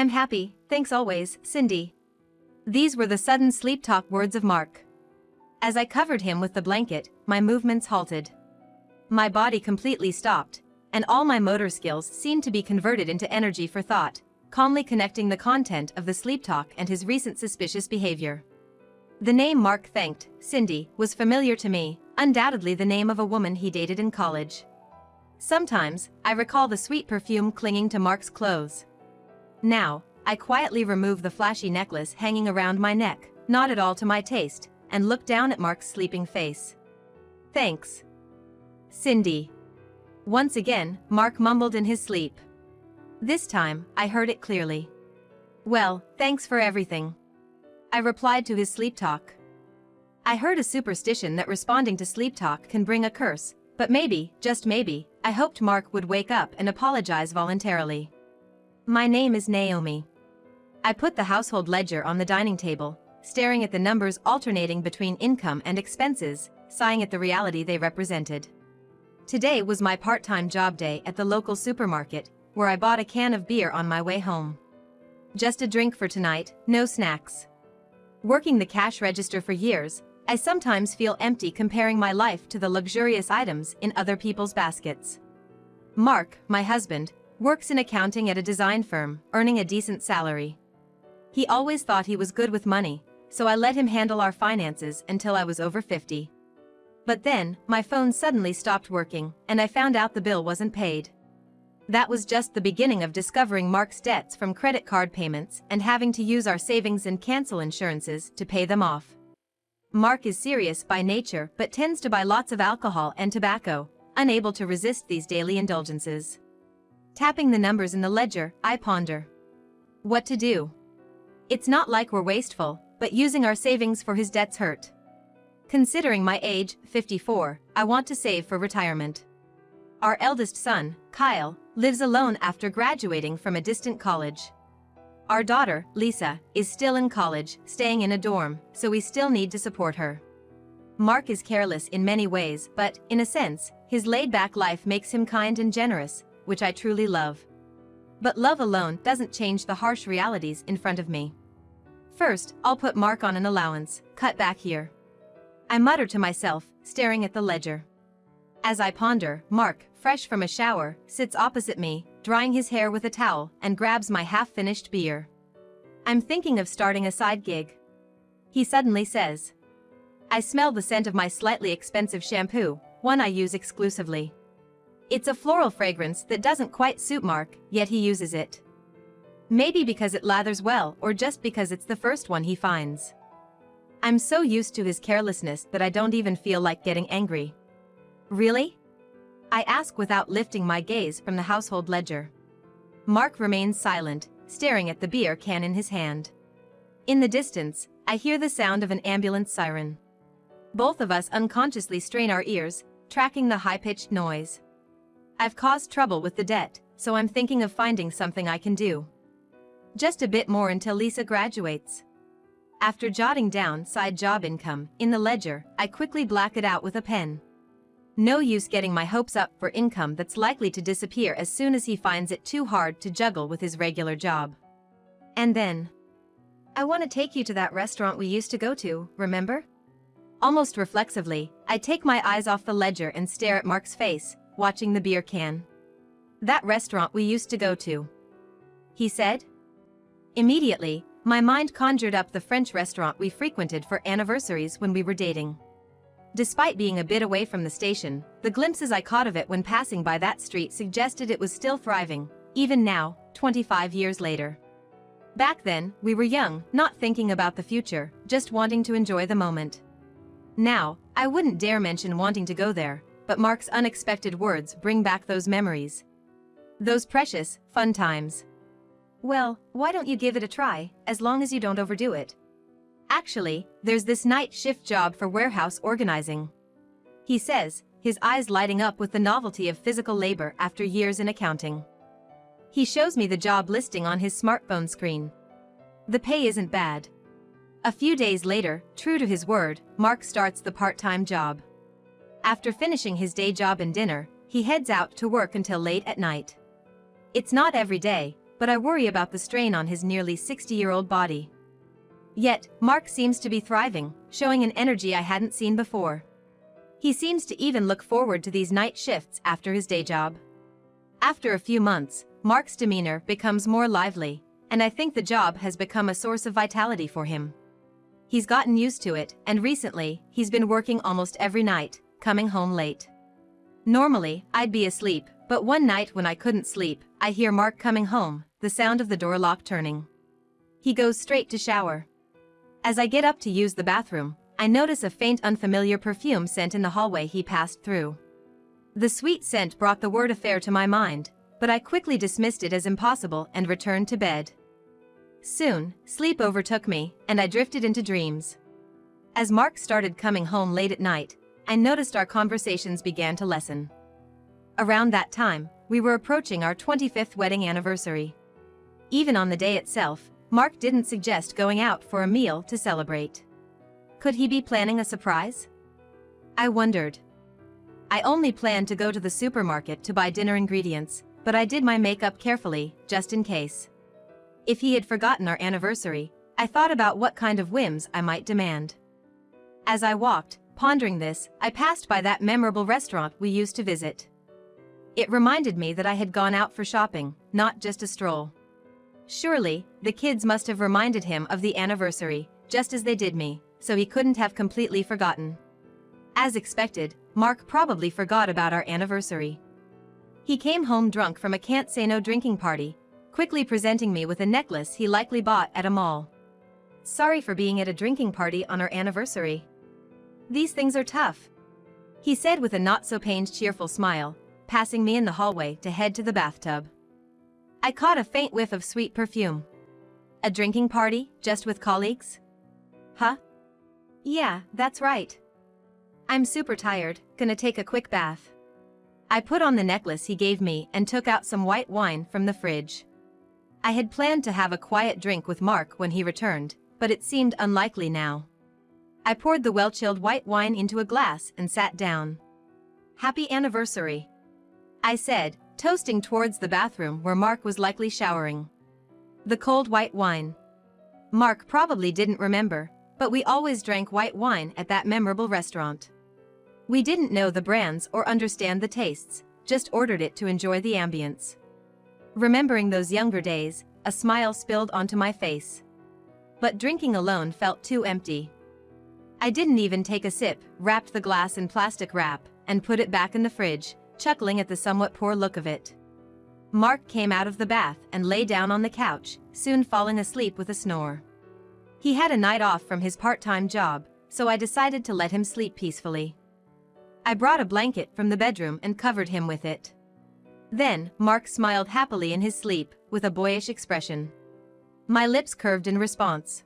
I'm happy, thanks always, Cindy. These were the sudden sleep-talk words of Mark. As I covered him with the blanket, my movements halted. My body completely stopped, and all my motor skills seemed to be converted into energy for thought, calmly connecting the content of the sleep talk and his recent suspicious behavior. The name Mark thanked, Cindy, was familiar to me, undoubtedly the name of a woman he dated in college. Sometimes, I recall the sweet perfume clinging to Mark's clothes. Now, I quietly remove the flashy necklace hanging around my neck, not at all to my taste, and look down at Mark's sleeping face. Thanks, Cindy. Once again, Mark mumbled in his sleep. This time, I heard it clearly. Well, thanks for everything, I replied to his sleep talk. I heard a superstition that responding to sleep talk can bring a curse, but maybe, just maybe, I hoped Mark would wake up and apologize voluntarily. My name is Naomi. I put the household ledger on the dining table, staring at the numbers alternating between income and expenses, sighing at the reality they represented. Today was my part-time job day at the local supermarket, where I bought a can of beer on my way home. Just a drink for tonight, no snacks. Working the cash register for years, I sometimes feel empty comparing my life to the luxurious items in other people's baskets. Mark, my husband, works in accounting at a design firm, earning a decent salary. He always thought he was good with money, so I let him handle our finances until I was over 50. But then, my phone suddenly stopped working, and I found out the bill wasn't paid. That was just the beginning of discovering Mark's debts from credit card payments and having to use our savings and cancel insurances to pay them off. Mark is serious by nature but tends to buy lots of alcohol and tobacco, unable to resist these daily indulgences. Tapping the numbers in the ledger, I ponder what to do. It's not like we're wasteful, but using our savings for his debts hurt. Considering my age, 54, I want to save for retirement. Our eldest son, Kyle, lives alone after graduating from a distant college. Our daughter, Lisa, is still in college, staying in a dorm, so we still need to support her. Mark is careless in many ways, but, in a sense, his laid-back life makes him kind and generous, which I truly love. But love alone doesn't change the harsh realities in front of me. First, I'll put Mark on an allowance, cut back here. I mutter to myself, staring at the ledger. As I ponder, Mark, fresh from a shower, sits opposite me, drying his hair with a towel, and grabs my half-finished beer. I'm thinking of starting a side gig, he suddenly says. I smell the scent of my slightly expensive shampoo, one I use exclusively. It's a floral fragrance that doesn't quite suit Mark, yet he uses it. Maybe because it lathers well, or just because it's the first one he finds. I'm so used to his carelessness that I don't even feel like getting angry. Really? I ask without lifting my gaze from the household ledger. Mark remains silent, staring at the beer can in his hand. In the distance, I hear the sound of an ambulance siren. Both of us unconsciously strain our ears, tracking the high-pitched noise. I've caused trouble with the debt, so I'm thinking of finding something I can do. Just a bit more until Lisa graduates. After jotting down side job income in the ledger, I quickly black it out with a pen. No use getting my hopes up for income that's likely to disappear as soon as he finds it too hard to juggle with his regular job. And then, I want to take you to that restaurant we used to go to, remember? Almost reflexively, I take my eyes off the ledger and stare at Mark's face, watching the beer can. That restaurant we used to go to, he said. Immediately, my mind conjured up the French restaurant we frequented for anniversaries when we were dating. Despite being a bit away from the station, the glimpses I caught of it when passing by that street suggested it was still thriving, even now, 25 years later. Back then, we were young, not thinking about the future, just wanting to enjoy the moment. Now, I wouldn't dare mention wanting to go there, but Mark's unexpected words bring back those memories. Those precious, fun times. Well, why don't you give it a try, as long as you don't overdo it? Actually, there's this night shift job for warehouse organizing, he says, his eyes lighting up with the novelty of physical labor after years in accounting. He shows me the job listing on his smartphone screen. The pay isn't bad. A few days later, true to his word, Mark starts the part-time job. After finishing his day job and dinner, he heads out to work until late at night. It's not every day, but I worry about the strain on his nearly 60-year-old body. Yet, Mark seems to be thriving, showing an energy I hadn't seen before. He seems to even look forward to these night shifts after his day job. After a few months, Mark's demeanor becomes more lively, and I think the job has become a source of vitality for him. He's gotten used to it, and recently, he's been working almost every night, coming home late. Normally, I'd be asleep, but one night when I couldn't sleep, I hear Mark coming home, the sound of the door lock turning. He goes straight to shower. As I get up to use the bathroom, I notice a faint unfamiliar perfume scent in the hallway he passed through. The sweet scent brought the word affair to my mind, but I quickly dismissed it as impossible and returned to bed. Soon, sleep overtook me, and I drifted into dreams. As Mark started coming home late at night, I noticed our conversations began to lessen. Around that time, we were approaching our 25th wedding anniversary. Even on the day itself, Mark didn't suggest going out for a meal to celebrate. Could he be planning a surprise? I wondered. I only planned to go to the supermarket to buy dinner ingredients, but I did my makeup carefully, just in case. If he had forgotten our anniversary, I thought about what kind of whims I might demand. As I walked, pondering this, I passed by that memorable restaurant we used to visit. It reminded me that I had gone out for shopping, not just a stroll. Surely, the kids must have reminded him of the anniversary, just as they did me, so he couldn't have completely forgotten. As expected, Mark probably forgot about our anniversary. He came home drunk from a can't say no drinking party, quickly presenting me with a necklace he likely bought at a mall. Sorry for being at a drinking party on our anniversary. These things are tough, he said with a not-so-pained cheerful smile, passing me in the hallway to head to the bathtub. I caught a faint whiff of sweet perfume. A drinking party, just with colleagues? Huh? Yeah, that's right. I'm super tired, gonna take a quick bath. I put on the necklace he gave me and took out some white wine from the fridge. I had planned to have a quiet drink with Mark when he returned, but it seemed unlikely now. I poured the well-chilled white wine into a glass and sat down. Happy anniversary, I said, toasting towards the bathroom where Mark was likely showering. The cold white wine. Mark probably didn't remember, but we always drank white wine at that memorable restaurant. We didn't know the brands or understand the tastes, just ordered it to enjoy the ambience. Remembering those younger days, a smile spilled onto my face. But drinking alone felt too empty. I didn't even take a sip, wrapped the glass in plastic wrap, and put it back in the fridge, chuckling at the somewhat poor look of it. Mark came out of the bath and lay down on the couch, soon falling asleep with a snore. He had a night off from his part-time job, so I decided to let him sleep peacefully. I brought a blanket from the bedroom and covered him with it. Then, Mark smiled happily in his sleep, with a boyish expression. My lips curved in response.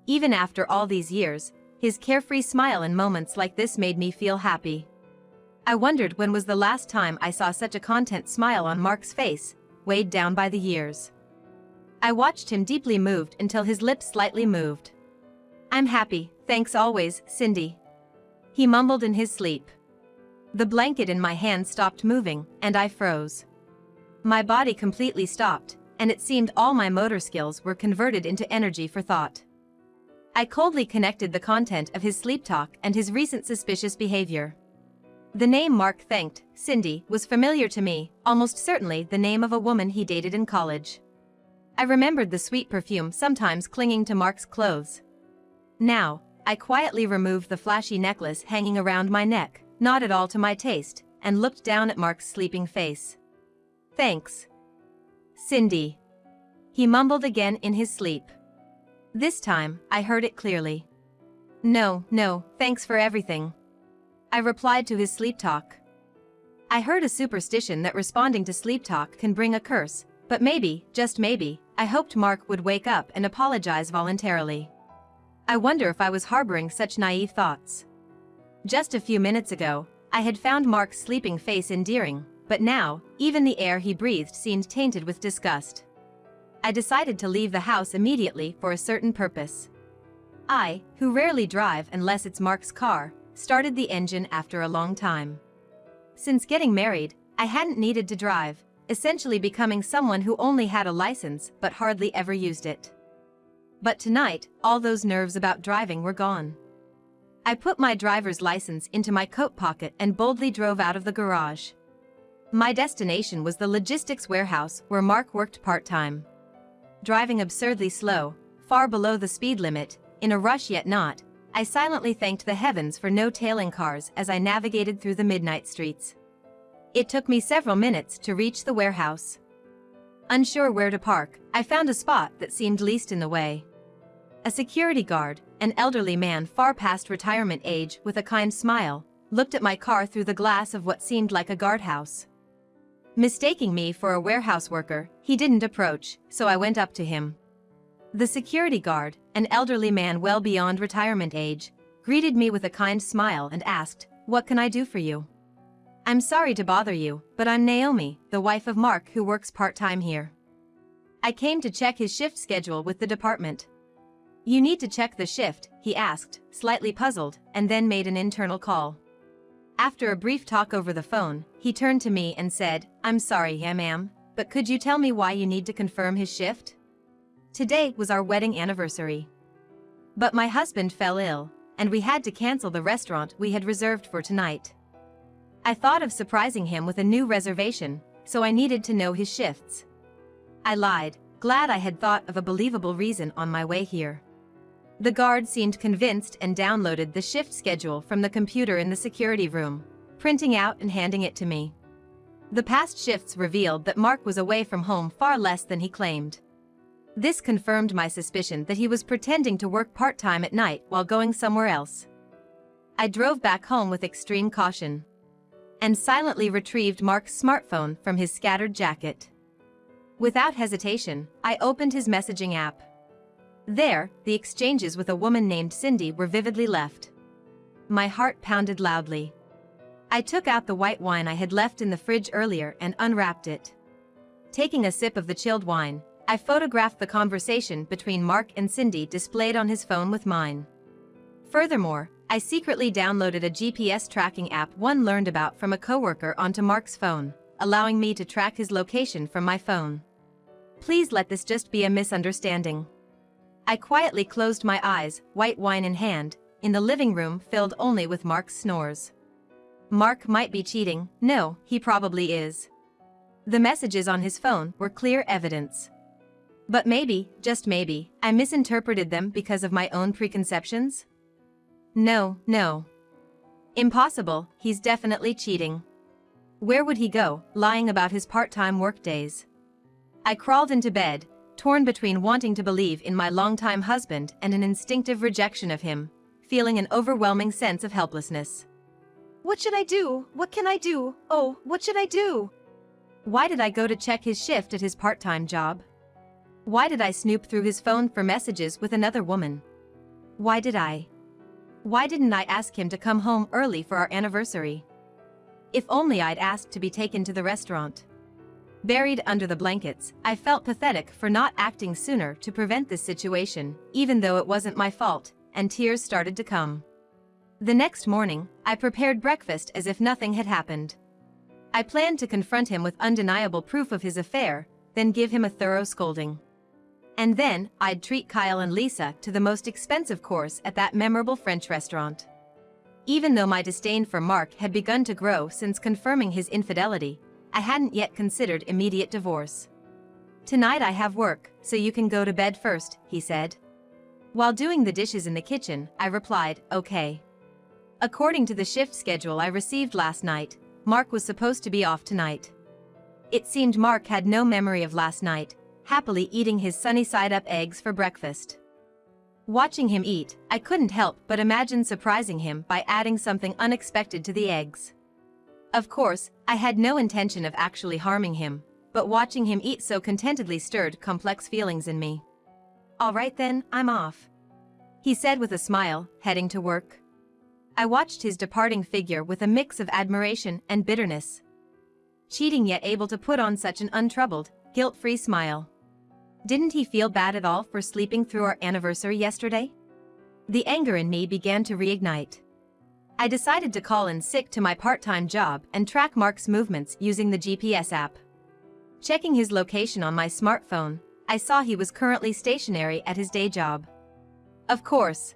Even after all these years, his carefree smile in moments like this made me feel happy. I wondered when was the last time I saw such a content smile on Mark's face, weighed down by the years. I watched him deeply moved until his lips slightly moved. I'm happy, thanks always, Cindy. He mumbled in his sleep. The blanket in my hand stopped moving, and I froze. My body completely stopped, and it seemed all my motor skills were converted into energy for thought. I coldly connected the content of his sleep talk and his recent suspicious behavior. The name Mark thanked, Cindy, was familiar to me, almost certainly the name of a woman he dated in college. I remembered the sweet perfume sometimes clinging to Mark's clothes. Now, I quietly removed the flashy necklace hanging around my neck, not at all to my taste, and looked down at Mark's sleeping face. Thanks, Cindy, he mumbled again in his sleep. This time, I heard it clearly. No, thanks for everything, I replied to his sleep talk. I heard a superstition that responding to sleep talk can bring a curse, but maybe, just maybe, I hoped Mark would wake up and apologize voluntarily. I wonder if I was harboring such naive thoughts. Just a few minutes ago, I had found Mark's sleeping face endearing, but now, even the air he breathed seemed tainted with disgust. I decided to leave the house immediately for a certain purpose. I, who rarely drive unless it's Mark's car, started the engine after a long time. Since getting married, I hadn't needed to drive, essentially becoming someone who only had a license but hardly ever used it. But tonight, all those nerves about driving were gone. I put my driver's license into my coat pocket and boldly drove out of the garage. My destination was the logistics warehouse where Mark worked part-time. Driving absurdly slow, far below the speed limit, in a rush yet not, I silently thanked the heavens for no tailing cars as I navigated through the midnight streets. It took me several minutes to reach the warehouse. Unsure where to park, I found a spot that seemed least in the way. A security guard, an elderly man far past retirement age with a kind smile, looked at my car through the glass of what seemed like a guardhouse. Mistaking me for a warehouse worker, he didn't approach, so I went up to him. The security guard, an elderly man well beyond retirement age, greeted me with a kind smile and asked, "What can I do for you?" "I'm sorry to bother you, but I'm Naomi, the wife of Mark who works part-time here. I came to check his shift schedule with the department." "You need to check the shift," he asked, slightly puzzled, and then made an internal call. After a brief talk over the phone, he turned to me and said, "I'm sorry, ma'am, but could you tell me why you need to confirm his shift?" Today was our wedding anniversary. But my husband fell ill, and we had to cancel the restaurant we had reserved for tonight. I thought of surprising him with a new reservation, so I needed to know his shifts. I lied, glad I had thought of a believable reason on my way here. The guard seemed convinced and downloaded the shift schedule from the computer in the security room, printing out and handing it to me. The past shifts revealed that Mark was away from home far less than he claimed. This confirmed my suspicion that he was pretending to work part-time at night while going somewhere else. I drove back home with extreme caution and silently retrieved Mark's smartphone from his scattered jacket. Without hesitation, I opened his messaging app. There, the exchanges with a woman named Cindy were vividly left. My heart pounded loudly. I took out the white wine I had left in the fridge earlier and unwrapped it. Taking a sip of the chilled wine, I photographed the conversation between Mark and Cindy displayed on his phone with mine. Furthermore, I secretly downloaded a GPS tracking app one learned about from a coworker onto Mark's phone, allowing me to track his location from my phone. Please let this just be a misunderstanding. I quietly closed my eyes, white wine in hand, in the living room filled only with Mark's snores. Mark might be cheating. No, he probably is. The messages on his phone were clear evidence. But maybe, just maybe, I misinterpreted them because of my own preconceptions? No. Impossible, he's definitely cheating. Where would he go, lying about his part-time workdays? I crawled into bed, torn between wanting to believe in my longtime husband and an instinctive rejection of him, feeling an overwhelming sense of helplessness. What should I do? What can I do? Oh, what should I do? Why did I go to check his shift at his part-time job? Why did I snoop through his phone for messages with another woman? Why didn't I ask him to come home early for our anniversary? If only I'd asked to be taken to the restaurant. Buried under the blankets, I felt pathetic for not acting sooner to prevent this situation, even though it wasn't my fault, and tears started to come. The next morning, I prepared breakfast as if nothing had happened. I planned to confront him with undeniable proof of his affair, then give him a thorough scolding. And then, I'd treat Kyle and Lisa to the most expensive course at that memorable French restaurant. Even though my disdain for Mark had begun to grow since confirming his infidelity, I hadn't yet considered immediate divorce. "Tonight I have work, so you can go to bed first," he said. While doing the dishes in the kitchen, I replied, "Okay." According to the shift schedule I received last night, Mark was supposed to be off tonight. It seemed Mark had no memory of last night, happily eating his sunny-side-up eggs for breakfast. Watching him eat, I couldn't help but imagine surprising him by adding something unexpected to the eggs. Of course, I had no intention of actually harming him, but watching him eat so contentedly stirred complex feelings in me. "All right then, I'm off," he said with a smile, heading to work. I watched his departing figure with a mix of admiration and bitterness. Cheating yet able to put on such an untroubled, guilt-free smile. Didn't he feel bad at all for sleeping through our anniversary yesterday? The anger in me began to reignite. I decided to call in sick to my part-time job and track Mark's movements using the GPS app. Checking his location on my smartphone, I saw he was currently stationary at his day job. Of course.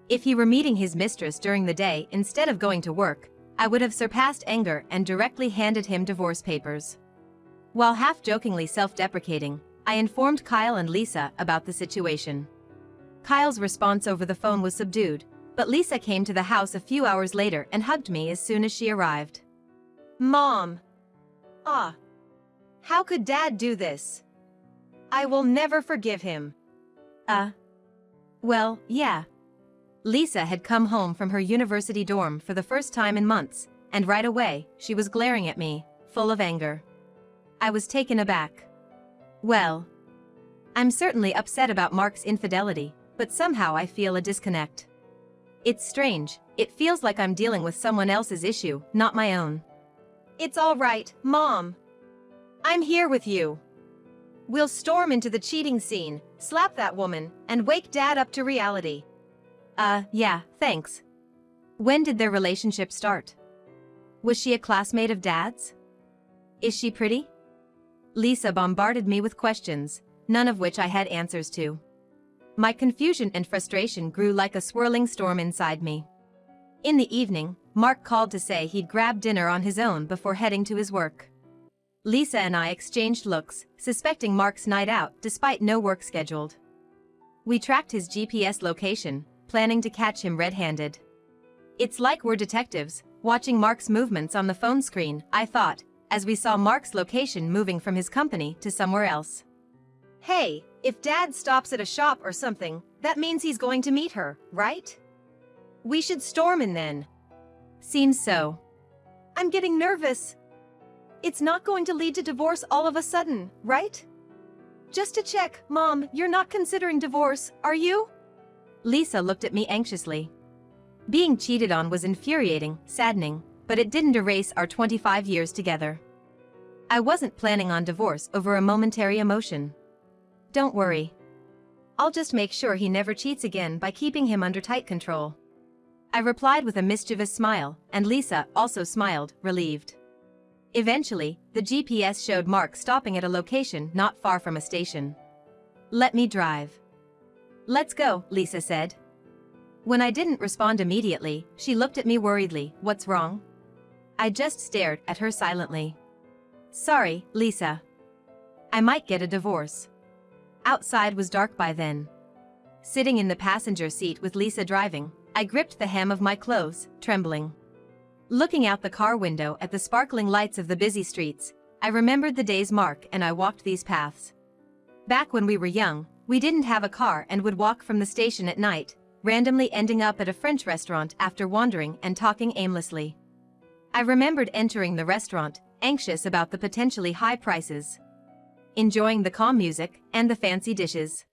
If he were meeting his mistress during the day instead of going to work, I would have surpassed anger and directly handed him divorce papers. While half-jokingly self-deprecating, I informed Kyle and Lisa about the situation. Kyle's response over the phone was subdued, but Lisa came to the house a few hours later and hugged me as soon as she arrived. "Mom! How could Dad do this? I will never forgive him." Well, yeah. Lisa had come home from her university dorm for the first time in months, and right away, she was glaring at me, full of anger. I was taken aback. Well, I'm certainly upset about Mark's infidelity, but somehow I feel a disconnect. It's strange, it feels like I'm dealing with someone else's issue, not my own. "It's all right, Mom. I'm here with you. We'll storm into the cheating scene, slap that woman, and wake Dad up to reality." Yeah, thanks. When did their relationship start? Was she a classmate of Dad's? Is she pretty? Lisa bombarded me with questions, none of which I had answers to. My confusion and frustration grew like a swirling storm inside me. In the evening, Mark called to say he'd grab dinner on his own before heading to his work. Lisa and I exchanged looks, suspecting Mark's night out despite no work scheduled. We tracked his GPS location, planning to catch him red-handed. It's like we're detectives, watching Mark's movements on the phone screen, I thought, as we saw Mark's location moving from his company to somewhere else. "Hey, if Dad stops at a shop or something, that means he's going to meet her, right? We should storm in then." Seems so. I'm getting nervous. It's not going to lead to divorce all of a sudden, right? Just to check, Mom, you're not considering divorce, are you? Lisa looked at me anxiously. Being cheated on was infuriating, saddening, but it didn't erase our 25 years together. I wasn't planning on divorce over a momentary emotion. Don't worry. I'll just make sure he never cheats again by keeping him under tight control. I replied with a mischievous smile, and Lisa also smiled, relieved. Eventually, the GPS showed Mark stopping at a location not far from a station. "Let me drive." "Let's go," Lisa said. When I didn't respond immediately, she looked at me worriedly. "What's wrong?" I just stared at her silently. "Sorry, Lisa. I might get a divorce." Outside was dark by then. Sitting in the passenger seat with Lisa driving, I gripped the hem of my clothes, trembling. Looking out the car window at the sparkling lights of the busy streets, I remembered the days Mark and I walked these paths. Back when we were young, we didn't have a car and would walk from the station at night, randomly ending up at a French restaurant after wandering and talking aimlessly. I remembered entering the restaurant, anxious about the potentially high prices, enjoying the calm music and the fancy dishes,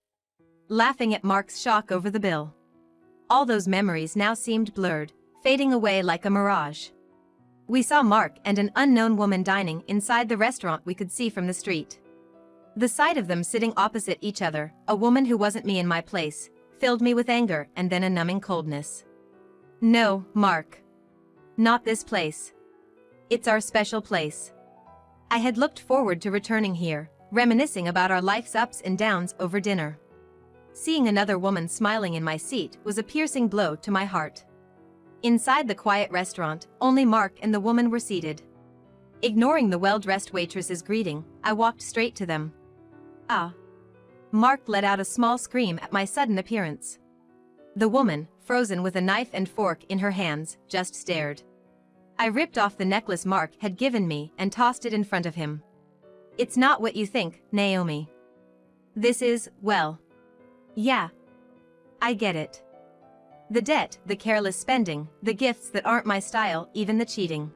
laughing at Mark's shock over the bill. All those memories now seemed blurred, fading away like a mirage. We saw Mark and an unknown woman dining inside the restaurant we could see from the street. The sight of them sitting opposite each other, a woman who wasn't me in my place, filled me with anger and then a numbing coldness. "No, Mark. Not this place. It's our special place." I had looked forward to returning here, reminiscing about our life's ups and downs over dinner. Seeing another woman smiling in my seat was a piercing blow to my heart. Inside the quiet restaurant, only Mark and the woman were seated. Ignoring the well-dressed waitress's greeting, I walked straight to them. "Ah." Mark let out a small scream at my sudden appearance. The woman, frozen with a knife and fork in her hands, just stared. I ripped off the necklace Mark had given me and tossed it in front of him. "It's not what you think, Naomi. This is, well. Yeah. I get it. The debt, the careless spending, the gifts that aren't my style, even the cheating.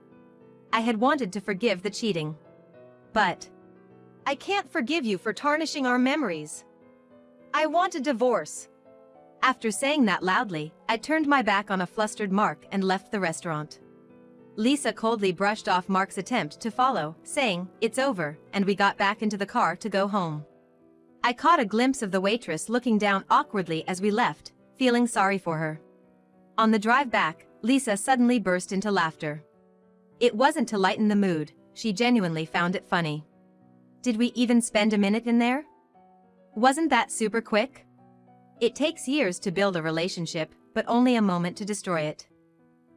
I had wanted to forgive the cheating. But I can't forgive you for tarnishing our memories. I want a divorce." After saying that loudly, I turned my back on a flustered Mark and left the restaurant. Lisa coldly brushed off Mark's attempt to follow, saying, "It's over," and we got back into the car to go home. I caught a glimpse of the waitress looking down awkwardly as we left, feeling sorry for her. On the drive back, Lisa suddenly burst into laughter. It wasn't to lighten the mood, she genuinely found it funny. Did we even spend a minute in there? Wasn't that super quick? It takes years to build a relationship, but only a moment to destroy it.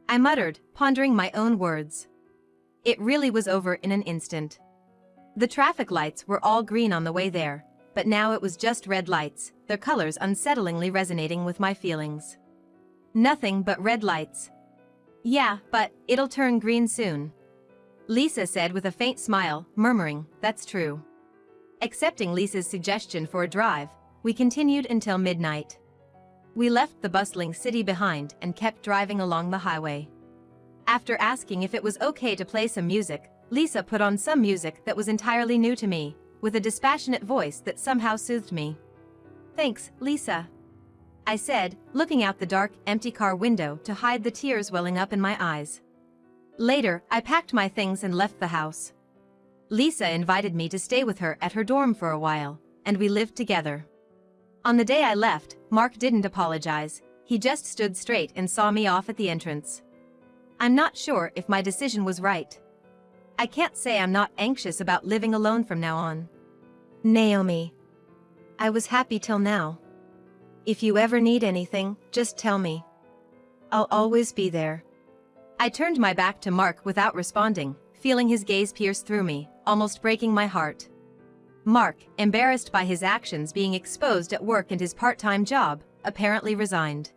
I muttered, pondering my own words. It really was over in an instant. The traffic lights were all green on the way there, but now it was just red lights, their colors unsettlingly resonating with my feelings. Nothing but red lights. Yeah, but it'll turn green soon, Lisa said with a faint smile, murmuring, "That's true." Accepting Lisa's suggestion for a drive, we continued until midnight. We left the bustling city behind and kept driving along the highway. After asking if it was okay to play some music, Lisa put on some music that was entirely new to me, with a dispassionate voice that somehow soothed me. "Thanks, Lisa," I said, looking out the dark, empty car window to hide the tears welling up in my eyes. Later, I packed my things and left the house. Lisa invited me to stay with her at her dorm for a while, and we lived together. On the day I left, Mark didn't apologize, he just stood straight and saw me off at the entrance. I'm not sure if my decision was right. I can't say I'm not anxious about living alone from now on. Naomi. I was happy till now. If you ever need anything, just tell me. I'll always be there. I turned my back to Mark without responding, feeling his gaze pierce through me, almost breaking my heart. Mark, embarrassed by his actions being exposed at work and his part-time job, apparently resigned.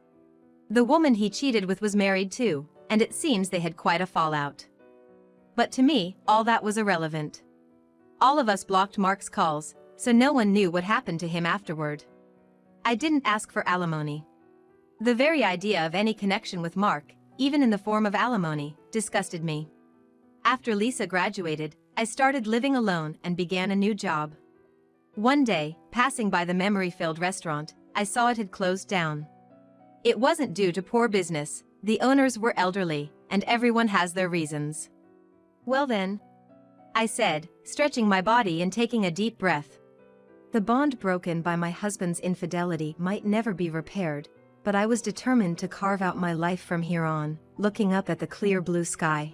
The woman he cheated with was married too, and it seems they had quite a fallout. But to me, all that was irrelevant. All of us blocked Mark's calls, so no one knew what happened to him afterward. I didn't ask for alimony. The very idea of any connection with Mark, even in the form of alimony, disgusted me. After Lisa graduated, I started living alone and began a new job. One day, passing by the memory-filled restaurant, I saw it had closed down. It wasn't due to poor business, the owners were elderly, and everyone has their reasons. Well then, I said, stretching my body and taking a deep breath. The bond broken by my husband's infidelity might never be repaired, but I was determined to carve out my life from here on, looking up at the clear blue sky.